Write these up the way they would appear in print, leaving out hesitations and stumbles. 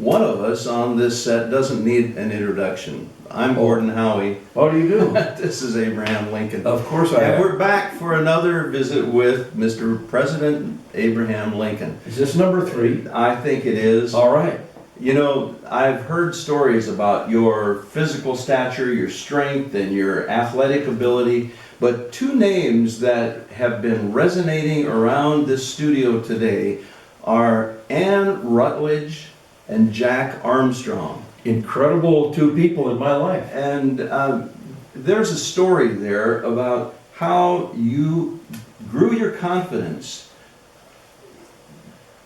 one of us on this set doesn't need an introduction. I'm Gordon Howie. What do you do? This is Abraham Lincoln. Of course I am. And we're back for another visit with Mr. President Abraham Lincoln. Is this number 3? I think it is. All right. You know, I've heard stories about your physical stature, your strength, and your athletic ability, but two names that have been resonating around this studio today are Ann Rutledge and Jack Armstrong. Incredible 2 people in my life. And there's a story there about how you grew your confidence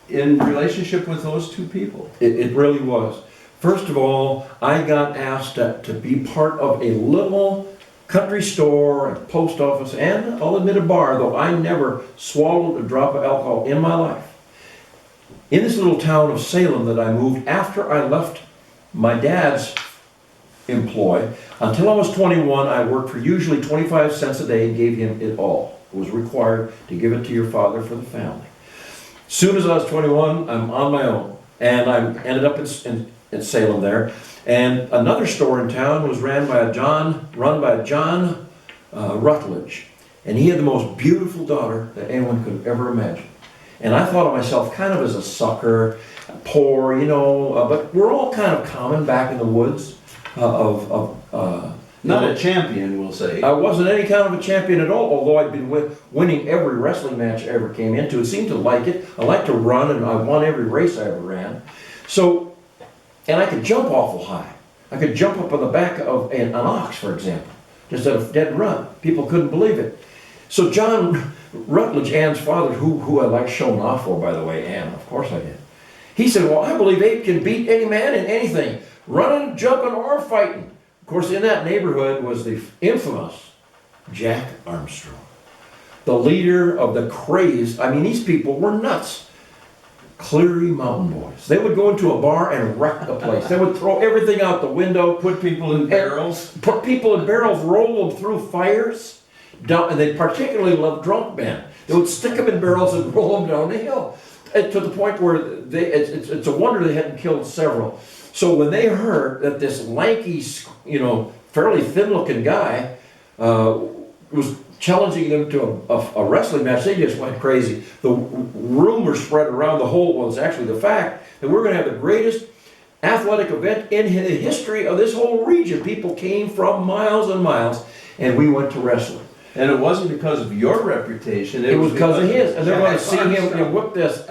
in relationship with those 2 people. It really was. First of all, I got asked to be part of a little country store, a post office, and I'll admit a bar, though I never swallowed a drop of alcohol in my life. In this little town of Salem that I moved after I left my dad's employ, until I was 21, I worked for usually 25 cents a day and gave him it all. It was required to give it to your father for the family. Soon as I was 21, I'm on my own, and I ended up in Salem there. And another store in town was run by John Rutledge, and he had the most beautiful daughter that anyone could ever imagine. And I thought of myself kind of as a sucker, poor, you know, but we're all kind of common back in the woods Not a champion, we'll say. I wasn't any kind of a champion at all, although I'd been winning every wrestling match I ever came into. It seemed to like it. I like to run, and I won every race I ever ran. So, and I could jump awful high. I could jump up on the back of an ox, for example, just at a dead run. People couldn't believe it. So John Rutledge, Ann's father, who I like showing off for, by the way, Ann, of course I did. He said, well, I believe Abe can beat any man in anything, running, jumping, or fighting. Of course, in that neighborhood was the infamous Jack Armstrong, the leader of the crazed, I mean, these people were nuts. Cleary Mountain Boys. They would go into a bar and wreck the place. They would throw everything out the window. Put people in barrels. Put people in barrels, roll them through fires. And they particularly loved drunk men. They would stick them in barrels and roll them down the hill. And to the point where it's a wonder they hadn't killed several. So when they heard that this lanky, you know, fairly thin-looking guy was challenging them to a wrestling match, they just went crazy. The rumor spread around the whole, well, it's actually the fact that we're going to have the greatest athletic event in the history of this whole region. People came from miles and miles, and we went to wrestling. And it wasn't because of your reputation. It was because of his. And they're going to see him whip this.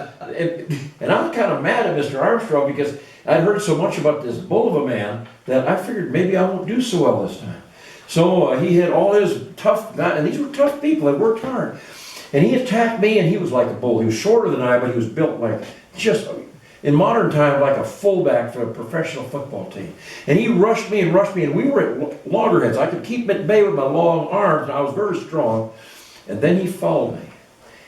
And I was kind of mad at Mr. Armstrong because I'd heard so much about this bull of a man that I figured maybe I won't do so well this time. So he had all his tough guys, and these were tough people that worked hard. And he attacked me, and he was like a bull. He was shorter than I, but he was built like just, in modern time, like a fullback for a professional football team. And he rushed me, and we were at loggerheads. I could keep him at bay with my long arms, and I was very strong. And then he followed me.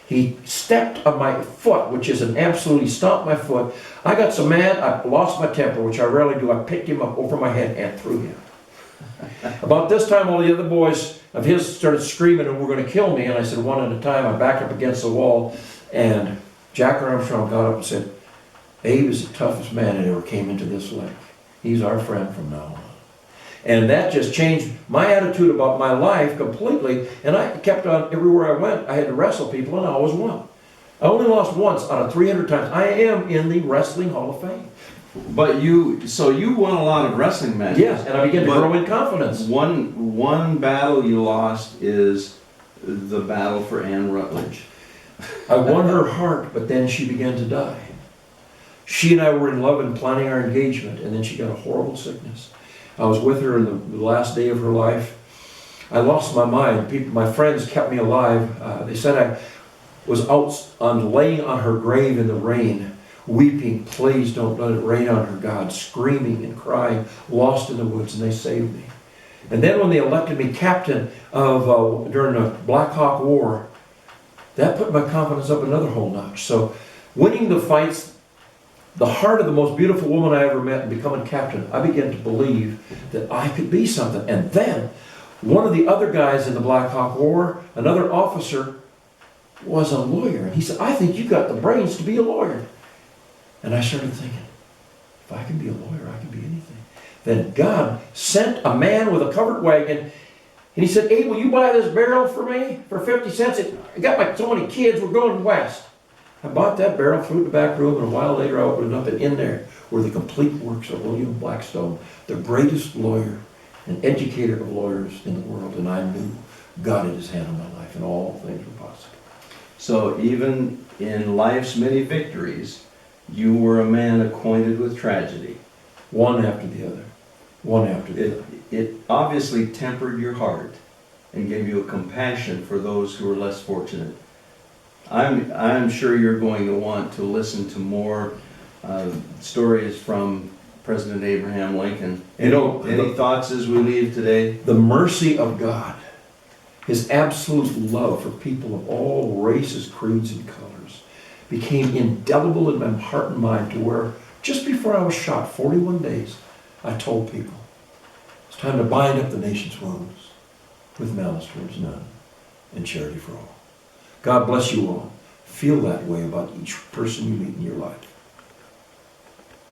He stepped on my foot, which is an absolutely stomped my foot. I got so mad, I lost my temper, which I rarely do. I picked him up over my head and threw him. About this time, all the other boys of his started screaming and were going to kill me. And I said, one at a time, I backed up against the wall. And Jack Armstrong got up and said, Abe is the toughest man that ever came into this lake. He's our friend from now on. And that just changed my attitude about my life completely. And I kept on, everywhere I went, I had to wrestle people, and I always won. I only lost once out of 300 times. I am in the Wrestling Hall of Fame. But so you won a lot of wrestling matches. Yes, and I began to grow in confidence. One battle you lost is the battle for Ann Rutledge. I won her heart, but then she began to die. She and I were in love and planning our engagement, and then she got a horrible sickness. I was with her in the last day of her life. I lost my mind. My friends kept me alive. They said I was out laying on her grave in the rain, weeping, please don't let it rain on her, God, screaming and crying, lost in the woods, and they saved me. And then when they elected me captain of during the Black Hawk War, that put my confidence up another whole notch. So winning the fights, the heart of the most beautiful woman I ever met, and becoming captain, I began to believe that I could be something. And then one of the other guys in the Black Hawk War, another officer, was a lawyer. And he said, I think you got the brains to be a lawyer. And I started thinking, if I can be a lawyer, I can be anything. Then God sent a man with a covered wagon, and he said, Abe, will you buy this barrel for me for 50 cents? I got so many kids, we're going west. I bought that barrel, threw it in the back room, and a while later I opened it up, and in there were the complete works of William Blackstone, the greatest lawyer and educator of lawyers in the world, and I knew God had his hand on my life, and all things were possible. So even in life's many victories, you were a man acquainted with tragedy. One after the other. One after the other. It obviously tempered your heart and gave you a compassion for those who are less fortunate. I'm sure you're going to want to listen to more stories from President Abraham Lincoln. Any thoughts as we leave today? The mercy of God, his absolute love for people of all races, creeds, and colors became indelible in my heart and mind to where just before I was shot, 41 days, I told people, it's time to bind up the nation's wounds with malice towards none and charity for all. God bless you all. Feel that way about each person you meet in your life.